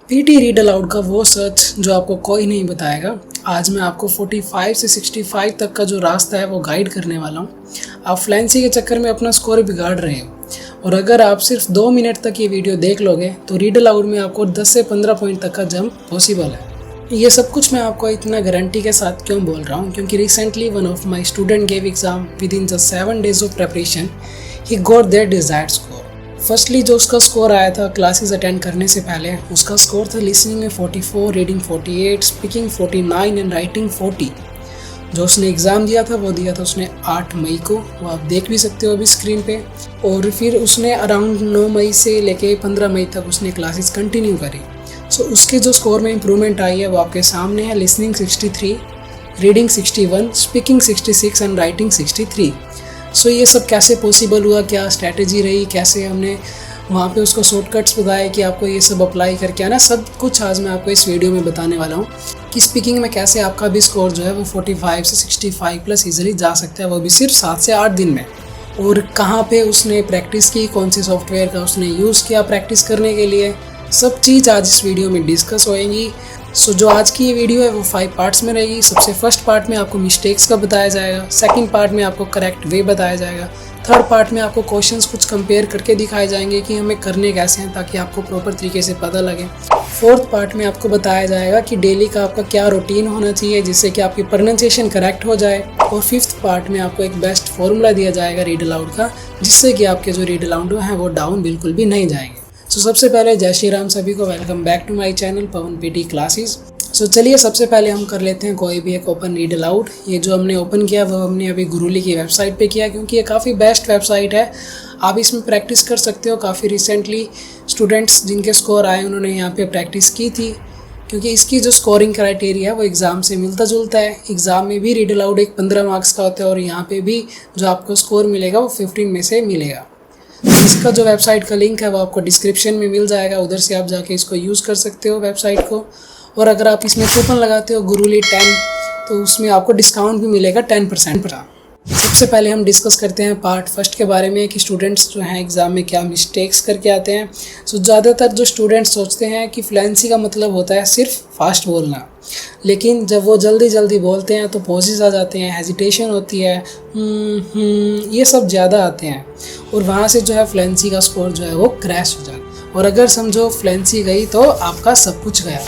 PT read aloud का वो सच जो आपको कोई नहीं बताएगा। आज मैं आपको 45 से 65 तक का जो रास्ता है वो गाइड करने वाला हूँ। आप फ्लुएंसी के चक्कर में अपना स्कोर बिगाड़ रहे हो, और अगर आप सिर्फ 2 मिनट तक ये वीडियो देख लोगे तो रीड अलाउड में आपको 10 से 15 पॉइंट तक का जंप पॉसिबल है। ये सब कुछ मैं आपको इतना गारंटी के साथ क्यों बोल रहा हूँ, क्योंकि recently one of my student gave exam within just 7 days of preparation he got their desired score. Firstly जो उसका स्कोर आया था क्लासेस अटेंड करने से पहले, उसका स्कोर था लिसनिंग में 44, रीडिंग 48, स्पीकिंग 49 एंड राइटिंग 40। जो उसने एग्ज़ाम दिया था वो दिया था उसने 8 मई को, वो आप देख भी सकते हो अभी स्क्रीन पे। और फिर उसने अराउंड 9 मई से लेके 15 मई तक उसने क्लासेस कंटिन्यू करी। सो उसके जो स्कोर में इम्प्रूवमेंट आई है वो आपके सामने है। Listening 63, reading 61, speaking 66 and writing 63। सो ये सब कैसे पॉसिबल हुआ, क्या स्ट्रैटेजी रही, कैसे हमने वहाँ पे उसको शॉर्टकट्स बताए कि आपको ये सब अप्लाई करके आना, सब कुछ आज मैं आपको इस वीडियो में बताने वाला हूँ कि स्पीकिंग में कैसे आपका भी स्कोर जो है वो 45 से 65 प्लस ईजिली जा सकता है, वो भी सिर्फ 7 से 8 दिन में। और कहाँ पे उसने प्रैक्टिस की, कौन से सॉफ्टवेयर का उसने यूज़ किया प्रैक्टिस करने के लिए, सब चीज़ आज इस वीडियो में डिस्कस होएंगी। सो जो आज की ये वीडियो है वो 5 पार्ट्स में रहेगी। सबसे फर्स्ट पार्ट में आपको मिस्टेक्स का बताया जाएगा, सेकंड पार्ट में आपको करेक्ट वे बताया जाएगा, थर्ड पार्ट में आपको क्वेश्चंस कुछ कंपेयर करके दिखाए जाएंगे कि हमें करने कैसे हैं ताकि आपको प्रॉपर तरीके से पता लगे। फोर्थ पार्ट में आपको बताया जाएगा कि डेली का आपका क्या रूटीन होना चाहिए जिससे कि आपकी प्रोनाउंसिएशन करेक्ट हो जाए। और फिफ्थ पार्ट में आपको एक बेस्ट फॉर्मूला दिया जाएगा रीड अलाउड का, जिससे कि आपके जो रीड अलाउड हैं वो डाउन बिल्कुल भी नहीं जाएंगे। सो सबसे पहले जय श्री राम सभी को, welcome back to my channel Pawan PT classes. So चलिए सबसे पहले हम कर लेते हैं कोई भी एक ओपन रीड अलाउड। ये जो हमने ओपन किया वो हमने अभी गुरुली की वेबसाइट पे किया, क्योंकि ये काफ़ी बेस्ट वेबसाइट है। आप इसमें प्रैक्टिस कर सकते हो। काफ़ी रिसेंटली स्टूडेंट्स जिनके स्कोर आए उन्होंने यहाँ पे प्रैक्टिस की थी, क्योंकि इसकी जो स्कोरिंग क्राइटेरिया है वो एग्ज़ाम से मिलता जुलता है। एग्ज़ाम में भी रीड अलाउड एक 15 मार्क्स का होता है, और यहाँ पर भी जो आपको स्कोर मिलेगा वो 15 में से मिलेगा। इसका जो वेबसाइट का लिंक है वो आपको डिस्क्रिप्शन में मिल जाएगा, उधर से आप जाके इसको यूज़ कर सकते हो वेबसाइट को। और अगर आप इसमें कूपन लगाते हो गुरुली 10 तो उसमें आपको डिस्काउंट भी मिलेगा 10%। सबसे पहले हम डिस्कस करते हैं पार्ट फर्स्ट के बारे में कि स्टूडेंट्स जो हैं एग्ज़ाम में क्या मिस्टेक्स करके आते हैं। सो ज़्यादातर जो स्टूडेंट्स सोचते हैं कि फ्लुएंसी का मतलब होता है सिर्फ फास्ट बोलना, लेकिन जब वो जल्दी जल्दी बोलते हैं तो पॉजेज आ जाते हैं, हेजिटेशन होती है, ये सब ज़्यादा आते हैं, और वहाँ से जो है फ्लुएंसी का स्कोर जो है वो क्रैश हो जाता है। और अगर समझो फ्लुएंसी गई तो आपका सब कुछ गया।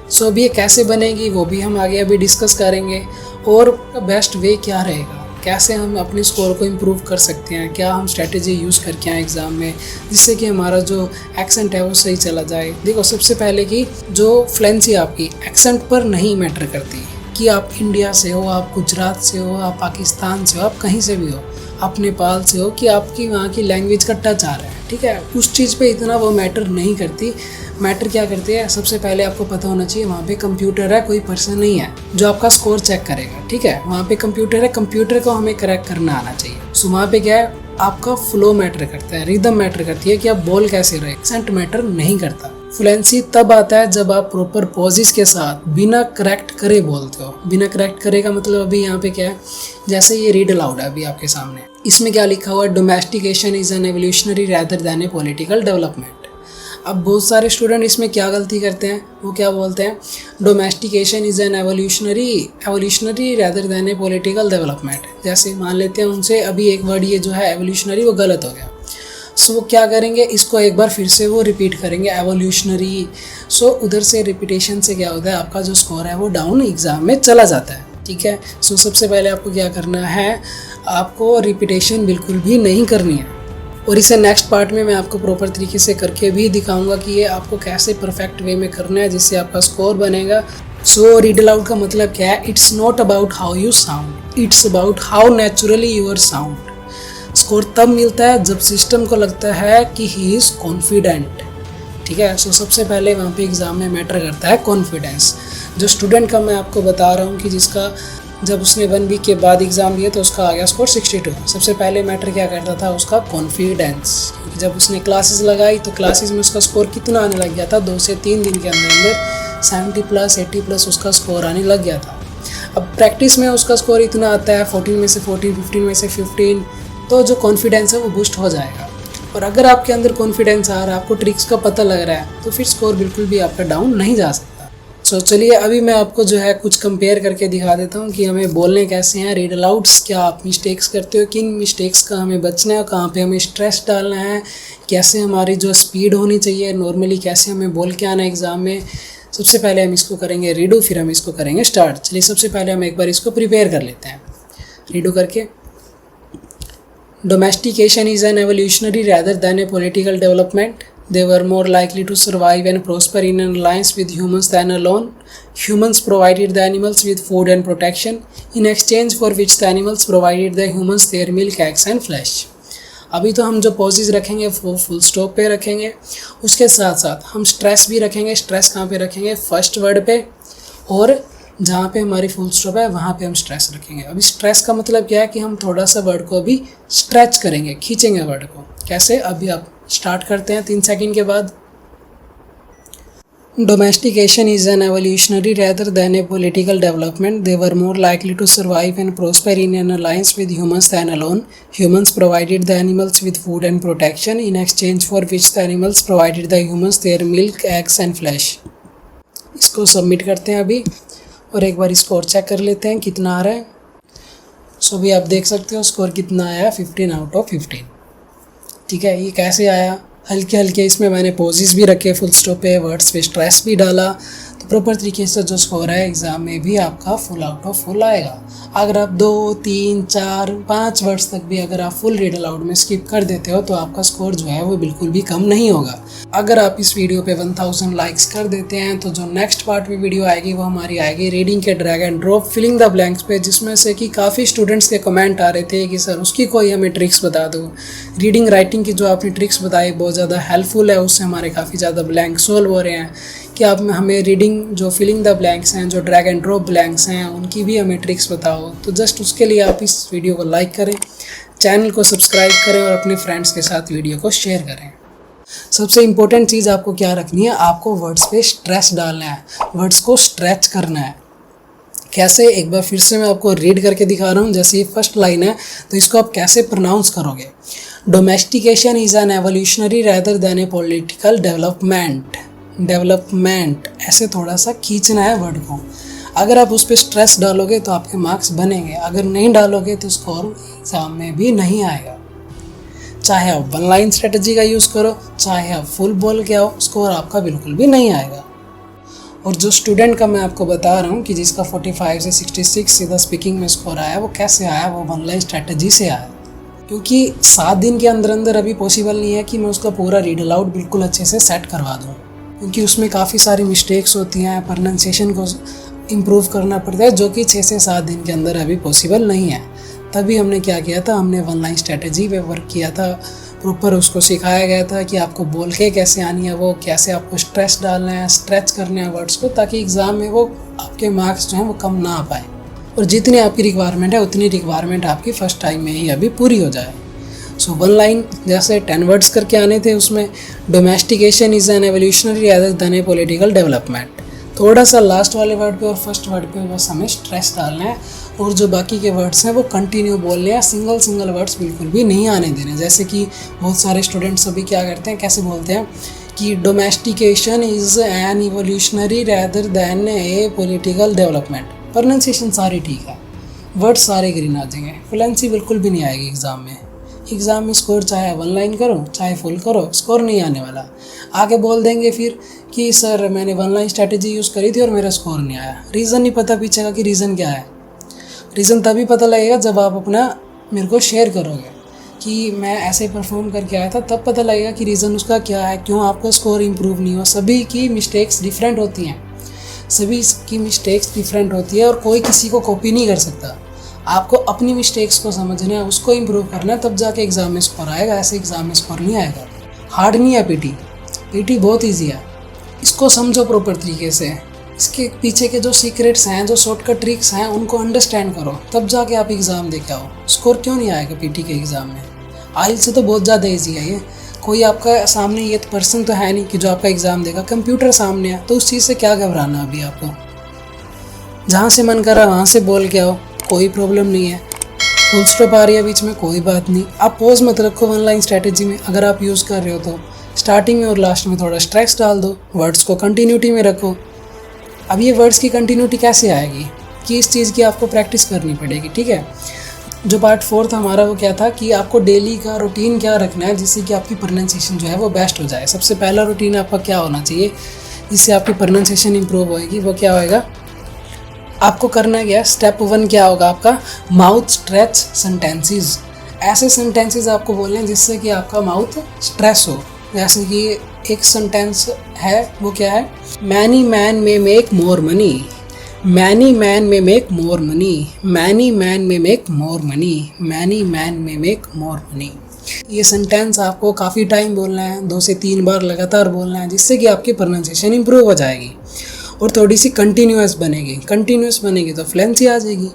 सो अब ये कैसे बनेगी वो भी हम आगे अभी डिस्कस करेंगे, और बेस्ट वे क्या रहेगा, कैसे हम अपने स्कोर को इम्प्रूव कर सकते हैं, क्या हम स्ट्रेटजी यूज़ करके आए एग्ज़ाम में जिससे कि हमारा जो एक्सेंट है वो सही चला जाए। देखो सबसे पहले कि जो फ्लुएंसी आपकी एक्सेंट पर नहीं मैटर करती, कि आप इंडिया से हो, आप गुजरात से हो, आप पाकिस्तान से हो, आप कहीं से भी हो, आप नेपाल से हो, कि आपकी वहाँ की लैंग्वेज का टच आ रहा है, ठीक है, उस चीज़ पे इतना वो मैटर नहीं करती। मैटर क्या करती है, सबसे पहले आपको पता होना चाहिए वहाँ पे कंप्यूटर है, कोई पर्सन नहीं है जो आपका स्कोर चेक करेगा, ठीक है। वहाँ पे कंप्यूटर है, कंप्यूटर को हमें करेक्ट करना आना चाहिए। सो वहाँ पे क्या है, आपका फ्लो मैटर करता है, रिदम मैटर करती है कि आप बोल कैसे रहे, एक्सेंट मैटर नहीं करता। फ्लुएंसी तब आता है जब आप प्रॉपर पॉजेस के साथ बिना करेक्ट करे बोलते हो। बिना करेक्ट करे का मतलब अभी यहाँ पे क्या है, जैसे ये रीड अलाउड है अभी आपके सामने, इसमें क्या लिखा हुआ है, domestication is an evolutionary rather than a political development. अब बहुत सारे स्टूडेंट इसमें क्या गलती करते हैं, वो क्या बोलते हैं, domestication is an evolutionary rather than a political development. जैसे मान लेते हैं उनसे अभी एक वर्ड ये जो है एवोल्यूशनरी वो गलत हो गया। सो वो क्या करेंगे, इसको एक बार फिर से वो रिपीट करेंगे एवोल्यूशनरी। सो उधर से रिपीटेशन से क्या होता है, आपका जो स्कोर है वो डाउन एग्ज़ाम में चला जाता है, ठीक है। सो सबसे पहले आपको क्या करना है, आपको रिपीटेशन बिल्कुल भी नहीं करनी है। और इसे नेक्स्ट पार्ट में मैं आपको प्रॉपर तरीके से करके भी दिखाऊंगा कि ये आपको कैसे परफेक्ट वे में करना है जिससे आपका स्कोर बनेगा। सो रीड अलाउड का मतलब क्या है, it's not about how you sound, it's about how naturally your sound. Score तब मिलता है जब सिस्टम को लगता है कि ही इज़ कॉन्फिडेंट, ठीक है। सो सबसे पहले वहाँ पे एग्ज़ाम में मैटर करता है कॉन्फिडेंस। जो स्टूडेंट का मैं आपको बता रहा हूँ कि जिसका जब उसने 1 वीक के बाद एग्ज़ाम दिया तो उसका आ गया स्कोर 62। सबसे पहले मैटर क्या करता था, उसका कॉन्फिडेंस। जब उसने क्लासेस लगाई तो क्लासेस में उसका स्कोर कितना आने लग गया था, 2 से 3 दिन के अंदर 70 प्लस 80 प्लस उसका स्कोर आने लग गया था। अब प्रैक्टिस में उसका स्कोर इतना आता है 14 में से 14, 15 में से 15, तो जो कॉन्फिडेंस है वो बूस्ट हो जाएगा। और अगर आपके अंदर कॉन्फिडेंस आ रहा है, आपको ट्रिक्स का पता लग रहा है, तो फिर स्कोर बिल्कुल भी आपका डाउन नहीं जा सकता। सो चलिए अभी मैं आपको जो है कुछ कंपेयर करके दिखा देता हूँ कि हमें बोलने कैसे हैं, रीड अलाउड्स क्या आप मिस्टेक्स करते हो, किन मिस्टेक्स का हमें बचना है, कहाँ पे हमें स्ट्रेस डालना है, कैसे हमारी जो स्पीड होनी चाहिए नॉर्मली, कैसे हमें बोल के आना है एग्ज़ाम में। सबसे पहले हम इसको करेंगे रीडू, फिर हम इसको करेंगे स्टार्ट। चलिए सबसे पहले हम एक बार इसको प्रिपेयर कर लेते हैं रीडू करके। Domestication is an evolutionary rather than a political development. They were more likely to survive and prosper in an alliance with humans than alone. Humans provided the animals with food and protection, in exchange for which the animals provided the humans their milk, eggs and flesh. अभी तो हम जो possess रखेंगे वो full stop पे रखेंगे, उसके साथ साथ हम स्ट्रेस भी रखेंगे। स्ट्रेस कहाँ पे रखेंगे? फर्स्ट वर्ड पे, और जहाँ पे हमारी फुल स्टॉप है वहाँ पे हम स्ट्रेस रखेंगे। अभी स्ट्रेस का मतलब क्या है कि हम थोड़ा सा वर्ड को अभी स्ट्रेच करेंगे, खींचेंगे वर्ड को। कैसे? अभी आप स्टार्ट करते हैं 3 सेकंड के बाद। Domestication is an evolutionary rather than a political development. They were more likely to survive and prosper in an alliance with humans than alone. Humans provided the animals with food and protection, in exchange for which the animals provided the humans their milk, eggs and flesh. इसको submit करते हैं अभी, और एक बार score check कर लेते हैं कितना आ रहा है। सो भी आप देख सकते हो स्कोर कितना आया, 15 आउट ऑफ 15। ठीक है, ये कैसे आया? हल्के हल्के इसमें मैंने पॉजेस भी रखे, फुल स्टॉप पे, वर्ड्स पे स्ट्रेस भी डाला, तो प्रॉपर तरीके से जो स्कोर है एग्ज़ाम में भी आपका फुल आउट ऑफ फुल आएगा। अगर आप 2, 3, 4, 5 वर्ड्स तक भी अगर आप फुल रीड अलाउड में स्किप कर देते हो तो आपका स्कोर जो है वो बिल्कुल भी कम नहीं होगा। अगर आप इस वीडियो पे 1000 लाइक्स कर देते हैं तो जो नेक्स्ट पार्ट में वीडियो आएगी वो हमारी आएगी रीडिंग के drag and drop filling the blanks पे, जिसमें से कि काफ़ी स्टूडेंट्स के कमेंट आ रहे थे कि सर उसकी कोई हमें ट्रिक्स बता दो। रीडिंग राइटिंग की जो आपने ट्रिक्स बताई बहुत ज़्यादा हेल्पफुल है, उससे हमारे काफ़ी ज़्यादा ब्लैंक सोल्व हो रहे हैं। कि आप हमें रीडिंग जो फिलिंग द ब्लैंक्स हैं, जो ड्रैग एंड ड्रॉप ब्लैंक्स हैं, उनकी भी हमें ट्रिक्स बताओ। तो जस्ट उसके लिए आप इस वीडियो को लाइक करें, चैनल को सब्सक्राइब करें और अपने फ्रेंड्स के साथ वीडियो को शेयर करें। सबसे इम्पोर्टेंट चीज़ आपको क्या रखनी है? आपको वर्ड्स पे स्ट्रेस डालना है, वर्ड्स को स्ट्रेच करना है। कैसे? एक बार फिर से मैं आपको रीड करके दिखा रहा हूँ। जैसे ये फर्स्ट लाइन है तो इसको आप कैसे प्रोनाउंस करोगे? Domestication is an evolutionary rather than a political development. Development ऐसे थोड़ा सा खींचना है वर्ड को। अगर आप उस पर स्ट्रेस डालोगे तो आपके मार्क्स बनेंगे, अगर नहीं डालोगे तो स्कोर एग्जाम में भी नहीं आएगा। चाहे आप 1 लाइन स्ट्रेटजी का यूज़ करो, चाहे आप फुल बोल के आओ, स्कोर आपका बिल्कुल भी नहीं आएगा। और जो स्टूडेंट का मैं आपको बता रहा हूँ कि जिसका 45 से 66 सीधा स्पीकिंग में स्कोर आया, वो कैसे आया? वो 1 लाइन स्ट्रेटजी से आया। क्योंकि 7 दिन के अंदर अंदर अभी पॉसिबल नहीं है कि मैं उसका पूरा रीड अलाउड बिल्कुल अच्छे से सेट करवा दूँ, क्योंकि उसमें काफ़ी सारी मिस्टेक्स होती हैं, प्रोनाउंसिएशन को इम्प्रूव करना पड़ता है, जो कि 6 से 7 दिन के अंदर अभी पॉसिबल नहीं है। तभी हमने क्या किया था? हमने 1 लाइन स्ट्रेटजी पे वर्क किया था। प्रॉपर उसको सिखाया गया था कि आपको बोल के कैसे आनी है, वो कैसे आपको स्ट्रेस डालना है, स्ट्रेच करने हैं वर्ड्स को, ताकि एग्ज़ाम में वो आपके मार्क्स जो हैं वो कम ना आ पाए, और जितनी आपकी रिक्वायरमेंट है उतनी रिक्वायरमेंट आपकी फ़र्स्ट टाइम में ही अभी पूरी हो जाए। सो 1 लाइन जैसे 10 वर्ड्स करके आने थे उसमें। Domestication is an evolutionary rather than a political development. थोड़ा सा लास्ट वाले वर्ड पे और फर्स्ट वर्ड पे बस हमें स्ट्रेस डालना है, और जो बाकी के वर्ड्स हैं वो कंटिन्यू बोलने हैं, सिंगल वर्ड्स बिल्कुल भी नहीं आने देने। जैसे कि बहुत सारे स्टूडेंट्स अभी क्या करते हैं, कैसे बोलते हैं कि domestication is an evolutionary rather than a political development. Pronunciation सारी ठीक है, वर्ड सारे ग्रीन आ जाएंगे, फ्लुएंसी बिल्कुल भी नहीं आएगी एग्ज़ाम में। एग्ज़ाम में स्कोर चाहे 1 लाइन करो चाहे फुल करो, स्कोर नहीं आने वाला। आगे बोल देंगे फिर कि सर मैंने 1 लाइन स्ट्रैटेजी यूज़ करी थी और मेरा स्कोर नहीं आया। रीज़न नहीं पता पीछे का कि रीज़न क्या है। रीज़न तभी पता लगेगा जब आप अपना मेरे को शेयर करोगे कि मैं ऐसे परफॉर्म करके आया था, तब पता लगेगा कि रीज़न उसका क्या है, क्यों आपका स्कोर इम्प्रूव नहीं हुआ। सभी की मिस्टेक्स डिफरेंट होती हैं, सभी की मिस्टेक्स डिफरेंट होती है, और कोई किसी को कॉपी नहीं कर सकता। आपको अपनी मिस्टेक्स को समझना है, उसको इम्प्रूव करना है, तब जाके एग्ज़ाम में स्कोर आएगा। ऐसे एग्ज़ाम में स्कोर नहीं आएगा। हार्ड नहीं है पीटी बहुत ईजी है। इसको समझो प्रॉपर तरीके से, इसके पीछे के जो सीक्रेट्स हैं, जो शॉर्टकट ट्रिक्स हैं, उनको अंडरस्टैंड करो, तब जाके आप एग्ज़ाम दे के आओ। स्कोर क्यों नहीं आएगा पीटी के एग्ज़ाम में? आइल से तो बहुत ज़्यादा ईजी है ये। कोई आपका सामने ये पर्सन तो है नहीं कि जो आपका एग्ज़ाम देगा, कंप्यूटर सामने है, तो उस चीज़ से क्या घबराना अभी आपको। जहाँ से मन करा वहाँ से बोल के आओ, कोई प्रॉब्लम नहीं है। फुल स्टॉप आ रही है बीच में, कोई बात नहीं, आप पोज मत रखो वन लाइन स्ट्रैटेजी में। अगर आप यूज़ कर रहे हो तो स्टार्टिंग में और लास्ट में थोड़ा स्ट्रेस डाल दो, वर्ड्स को कंटिन्यूटी में रखो। अब ये वर्ड्स की कंटिन्यूटी कैसे आएगी कि इस चीज़ की आपको प्रैक्टिस करनी पड़ेगी, ठीक है। जो पार्ट 4 था हमारा वो क्या था कि आपको डेली का रूटीन क्या रखना है जिससे कि आपकी प्रोनाउंसिएशन जो है वो बेस्ट हो जाए। सबसे पहला रूटीन आपका क्या होना चाहिए जिससे आपकी प्रोनाउंसिएशन इंप्रूव होएगी, वो क्या होएगा, आपको करना क्या है, स्टेप 1 क्या होगा आपका, माउथ स्ट्रेच सेंटेंसेस। ऐसे सेंटेंसेस आपको बोलने हैं जिससे कि आपका माउथ स्ट्रेस हो। जैसे कि एक सेंटेंस है वो क्या है, many men may make more money, many men may make more money, many men may make more money, many men may make more money. ये सेंटेंस आपको काफ़ी टाइम बोलना है, 2 से 3 बार लगातार बोलना है जिससे कि आपकी प्रोनाउंसिएशन इंप्रूव हो जाएगी और थोड़ी सी कंटिन्यूअस बनेगी। कंटिन्यूअस बनेगी तो फ्लुएंसी आ जाएगी।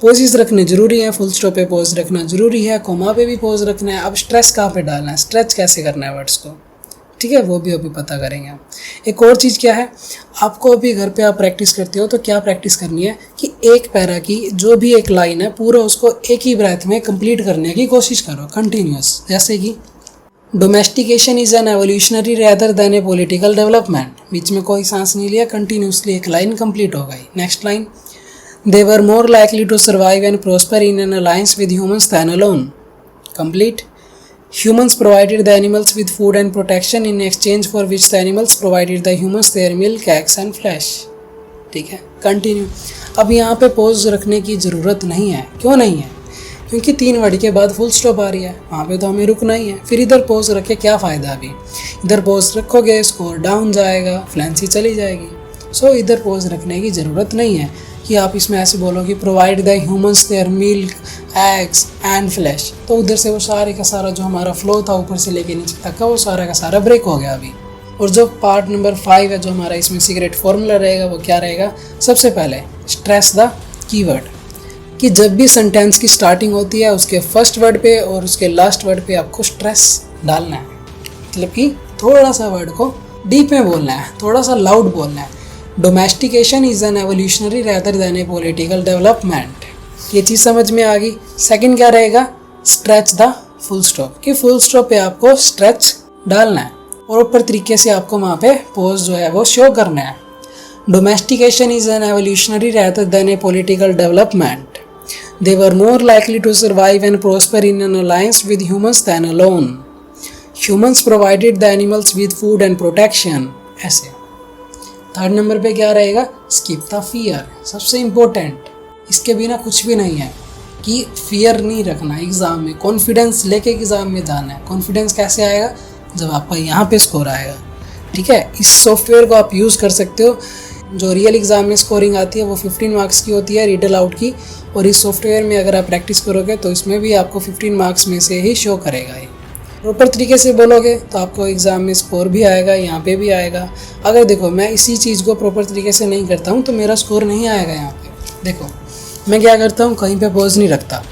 पोजेस रखने ज़रूरी है, फुल स्टॉप पे पोज रखना ज़रूरी है, कोमा पे भी पोज रखना है। अब स्ट्रेस कहाँ पे डालना है, स्ट्रेच कैसे करना है वर्ड्स को, ठीक है, वो भी अभी पता करेंगे हम। एक और चीज़ क्या है, आपको अभी घर पे आप प्रैक्टिस करते हो तो क्या प्रैक्टिस करनी है कि एक पैरा की जो भी एक लाइन है पूरा उसको एक ही ब्रेथ में कंप्लीट करने की कोशिश करो कंटिन्यूअस। जैसे कि domestication is an evolutionary rather than a political development, बीच में कोई सांस नहीं लिया, कंटिन्यूसली एक लाइन कंप्लीट हो गई। Next line, they were more likely to survive and prosper in an alliance with humans than alone, complete. Humans provided the animals with food and protection in exchange for which the animals provided the humans their milk, eggs and flesh, ठीक है, continue. अब यहाँ पे pose रखने की ज़रूरत नहीं है, क्यों नहीं है, क्योंकि 3 वर्ड के बाद फुल स्टॉप आ रही है, वहाँ पे तो हमें रुकना ही है। फिर इधर पोज रखे क्या फ़ायदा, अभी इधर पोज रखोगे स्कोर डाउन जाएगा, फ्लुएंसी चली जाएगी। सो इधर पोज रखने की ज़रूरत नहीं है कि आप इसमें ऐसे बोलो कि provide the humans their milk, eggs and flesh, तो उधर से वो सारे का सारा जो हमारा फ्लो था ऊपर से लेके नीचे तक का वो सारा का सारा ब्रेक हो गया अभी। और जो पार्ट नंबर 5 है जो हमारा इसमें सीक्रेट फॉर्मूला रहेगा वो क्या रहेगा, सबसे पहले स्ट्रेस द कीवर्ड, कि जब भी सेंटेंस की स्टार्टिंग होती है उसके फर्स्ट वर्ड पे और उसके लास्ट वर्ड पे आपको स्ट्रेस डालना है, मतलब कि थोड़ा सा वर्ड को डीप में बोलना है, थोड़ा सा लाउड बोलना है। Domestication is an evolutionary rather than a political development, ये चीज़ समझ में आ गई। सेकंड क्या रहेगा, स्ट्रेच द फुल स्टॉप, कि फुल स्टॉप पे आपको स्ट्रेच डालना है और ऊपर तरीके से आपको वहाँ पे पोज जो है वो शो करना है। Domestication is an evolutionary rather than a political development, they were more likely to survive and prosper in an alliance with humans than alone, humans provided the animals with food and protection, ऐसे। Third number पे क्या रहेगा, skip the fear, सबसे important, इसके बिना कुछ भी नहीं है कि फियर नहीं रखना एग्ज़ाम में, कॉन्फिडेंस लेके एग्ज़ाम में जाना है। कॉन्फिडेंस कैसे आएगा, जब आपका यहाँ पे स्कोर आएगा, ठीक है। इस सॉफ्टवेयर को आप यूज़ कर सकते हो, जो रियल एग्ज़ाम में स्कोरिंग आती है वो 15 मार्क्स की होती है रीडल आउट की, और इस सॉफ्टवेयर में अगर आप प्रैक्टिस करोगे तो इसमें भी आपको 15 मार्क्स में से ही शो करेगा ये। प्रॉपर तरीके से बोलोगे तो आपको एग्ज़ाम में स्कोर भी आएगा, यहाँ पे भी आएगा। अगर देखो मैं इसी चीज़ को प्रॉपर तरीके से नहीं करता हूँ तो मेरा स्कोर नहीं आएगा यहाँ पे। देखो मैं क्या करता हूँ, कहीं पे पॉज नहीं रखता,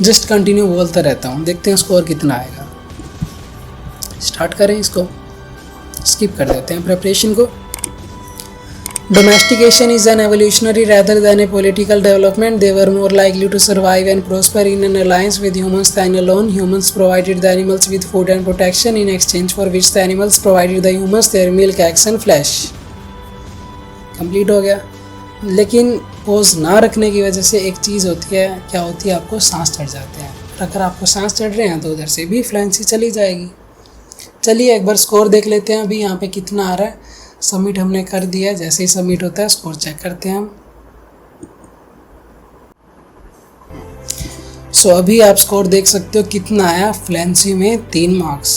जस्ट कंटिन्यू बोलता रहता हूँ, देखते हैं स्कोर कितना आएगा। स्टार्ट करें, इसको स्किप कर देते हैं प्रिपरेशन को। Domestication is an evolutionary rather than a political development. They were more likely to survive and prosper in an alliance with humans than alone. Humans provided the animals with food and protection in exchange for which the animals provided the humans their milk, eggs and flesh. Complete हो गया। लेकिन pose ना रखने की वजह से एक चीज़ होती है, क्या होती है, आपको सांस चढ़ जाते हैं। अगर आपको सांस चढ़ रहे हैं तो उधर से भी फ्लुएंसी चली जाएगी। चलिए एक बार स्कोर देख लेते हैं अभी यहाँ पे कितना आ रहा है। सबमिट हमने कर दिया, जैसे ही सबमिट होता है स्कोर चेक करते हैं हम। सो अभी आप स्कोर देख सकते हो कितना आया। फ्लुएंसी में 3 मार्क्स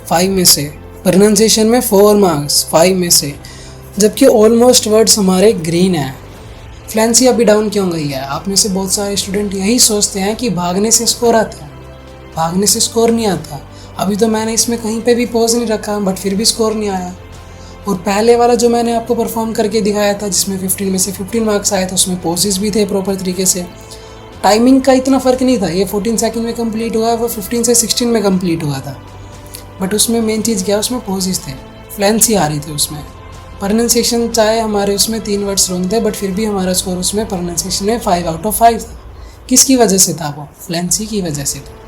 5 में से, प्रोनाउंसिएशन में 4 मार्क्स 5 में से, जबकि ऑलमोस्ट वर्ड्स हमारे ग्रीन है। फ्लुएंसी अभी डाउन क्यों गई है? आप में से बहुत सारे स्टूडेंट यही सोचते हैं कि भागने से स्कोर आता है, भागने से स्कोर नहीं आता। अभी तो मैंने इसमें कहीं पे भी पॉज नहीं रखा बट फिर भी स्कोर नहीं आया। और पहले वाला जो मैंने आपको परफॉर्म करके दिखाया था जिसमें 15 में से 15 मार्क्स आए थे, उसमें पॉजेस भी थे प्रॉपर तरीके से। टाइमिंग का इतना फ़र्क नहीं था, ये 14 सेकंड में कंप्लीट हुआ, वो 15 से 16 में कंप्लीट हुआ था। बट उसमें मेन चीज़ क्या, उसमें पॉजेस थे, फ्लुएंसी आ रही थी उसमें। प्रोनाउंसिएशन चाहे हमारे उसमें 3 वर्ड्स रॉन्ग थे बट फिर भी हमारा स्कोर उसमें प्रोनाउंसिएशन में 5 आउट ऑफ 5 था। किसकी वजह से था वो? फ्लुएंसी की वजह से था।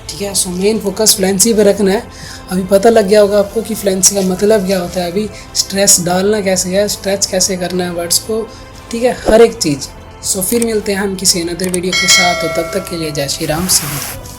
ठीक है, सो मेन फोकस फ्लुएंसी पे रखना है। अभी पता लग गया होगा आपको कि फ्लुएंसी का मतलब क्या होता है। अभी स्ट्रेस डालना कैसे है, स्ट्रेच कैसे करना है वर्ड्स को, ठीक है, हर एक चीज़। सो फिर मिलते हैं हम किसी अनदर वीडियो के साथ, तो तब तक के लिए जय श्री राम, सभी।